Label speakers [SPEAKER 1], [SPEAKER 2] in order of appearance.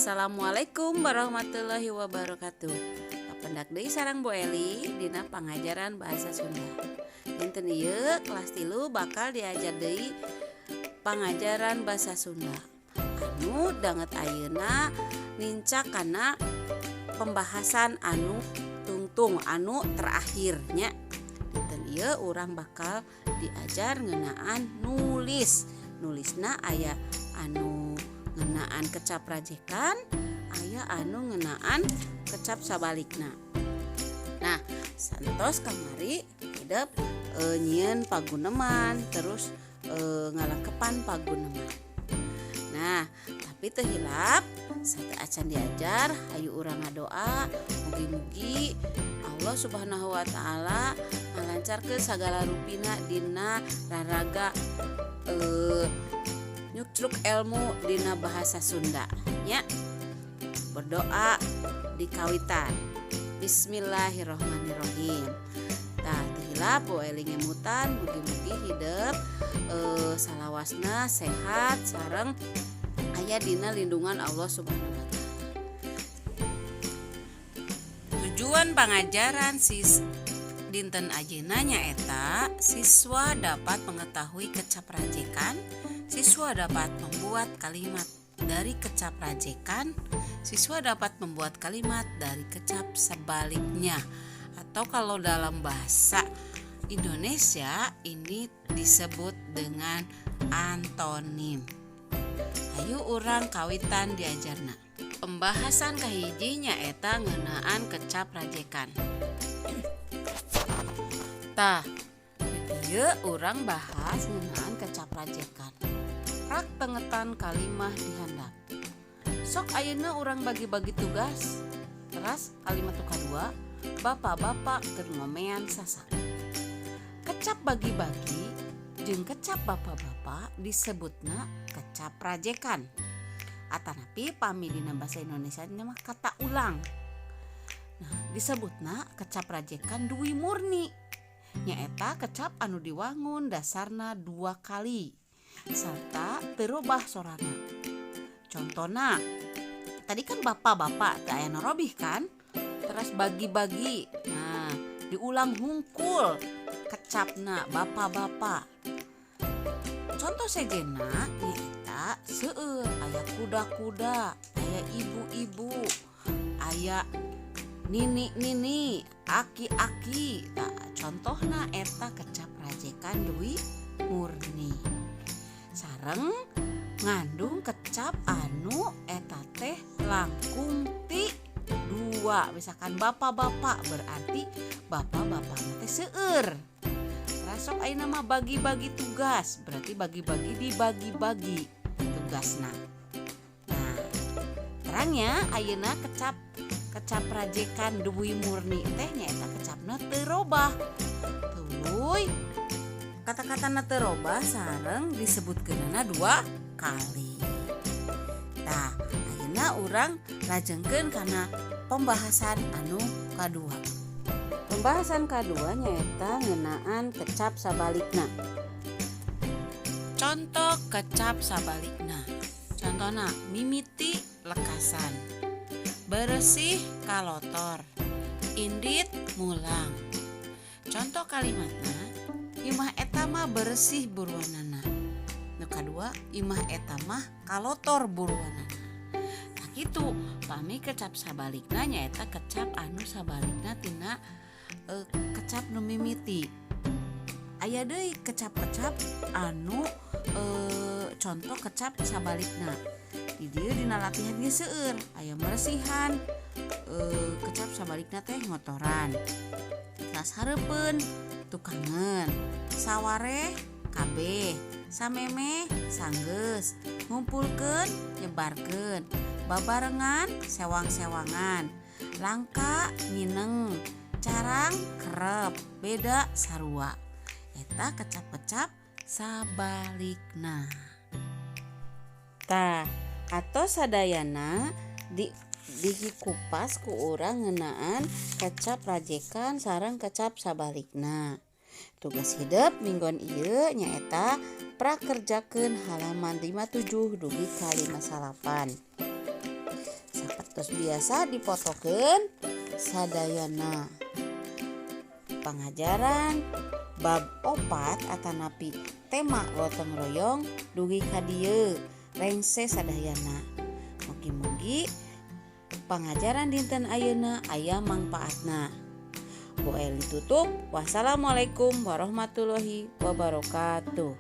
[SPEAKER 1] Assalamualaikum warahmatullahi wabarakatuh. Kapendak deui sareng Bu Eli dina pangajaran bahasa Sunda. Dinten ieu kelas 3 bakal diajar deui pangajaran bahasa Sunda. Anu danget ayeuna nincak kana pembahasan anu tungtung anu terakhirnya. Dinten ieu urang bakal diajar ngeunaan nulis. Nulisna aya anu ngeunaan kecap rajekan, aya anu ngeunaan kecap sabalikna. Nah, santos kamari hidup nyieun paguneman terus ngalakepan paguneman. Nah, tapi teu hilap sateu acan diajar hayu urang ngadoa mugi-mugi Allah Subhanahu wa taala ngalancarkeun sagala rupina dina raraga nyukruk ilmu dina bahasa Sunda nya. Berdoa di kawitan. Bismillahirrahmanirrahim. Tah teu hilap Bu Eli ngemutan mugi-mugi hidup salawasna sehat sareng aya dina lindungan Allah Subhanahu wa taala. Tujuan pangajaran dinten ajeuna nyaeta siswa dapat mengetahui kecap rajekan, siswa dapat membuat kalimat dari kecap rajekan, siswa dapat membuat kalimat dari kecap sebaliknya. Atau kalau dalam bahasa Indonesia ini disebut dengan antonim. Hayu urang kawitan diajarna. Pembahasan kahiji nyaeta ngeunaan kecap rajekan. Tah, ieu urang bahas ngeunaan kecap rajekan. Rak pengetan kalimah dihandap. Sok ayeuna urang bagi-bagi tugas. Teras kalimat kadua, bapak-bapak keur ngomean sasak. Kecap bagi-bagi jeung kecap bapak-bapak disebutna kecap rajekan. Atanapi pami dina basa Indonesia mah kata ulang. Nah, disebutna kecap rajekan duwi murni. Nyaeta kecap anu diwangun dasarna 2 kali serta terubah sorana. Contona, tadi kan bapak-bapak teu aya narobih kan? Terus bagi-bagi. Nah, diulang hungkul kecapna bapak-bapak. Contoh sejena nyaeta seueur aya kuda-kuda, aya ibu-ibu, aya nini-nini, aki-aki. Nah, contohna eta kecap rajekan duwi murni. Sareng ngandung kecap anu eta teh langkung ti 2. Misalkan bapak-bapak berarti bapak-bapak teh seueur. Rasok ayeuna mah bagi-bagi tugas, berarti bagi-bagi dibagi-bagi tugasna. Nah, terangnya ayeuna kecap rajekan duwi murni teh nyaeta kecapna teu robah. Tuluy kata-katana teu robah sareng disebutkeunana 2 kali. Tah, ayeuna urang lajengkeun kana pembahasan anu kadua. Pembahasan kadua nyaeta ngeunaan kecap sabalikna. Contoh kecap sabalikna. Contohna mimiti lekasan, beresih kalotor, indit mulang. Contoh kalimatna, imah eta mah beresih buruanana. Nu kadua, imah eta mah kalotor buruanana. Nah kitu, pami kecap sabalikna nyaeta kecap anu sabalikna tina kecap nu mimiti. Aya deui kecap-kecap anu contoh kecap sabalikna. Di dieu dina latihan ge seueur aya meresihan, kecap sabalikna teh ngotoran. Tas hareupeun tukangan, sawareh kabeh, sameme sanggeus, ngumpulkeun nyebarkeun, babarengan sewang-sewangan, langka ngineng, carang kerep, beda sarua. Eta kecap-kecap sabalikna. Tah, atau sadayana dikupas ku urang ngeunaan kecap rajekan sareng kecap sabalikna. Tugas hidup mingguan ieu nyaeta prakerjakeun halaman 57 dugi ka 58. Terus biasa dipotokeun sadayana. Pangajaran bab 4 atanapi tema gotong royong dugi ka dieu rengse sadayana. Mugi-mugi pangajaran dinten ayeuna aya mangpaatna. Bu Eli tutup. Wassalamualaikum warahmatullahi wabarakatuh.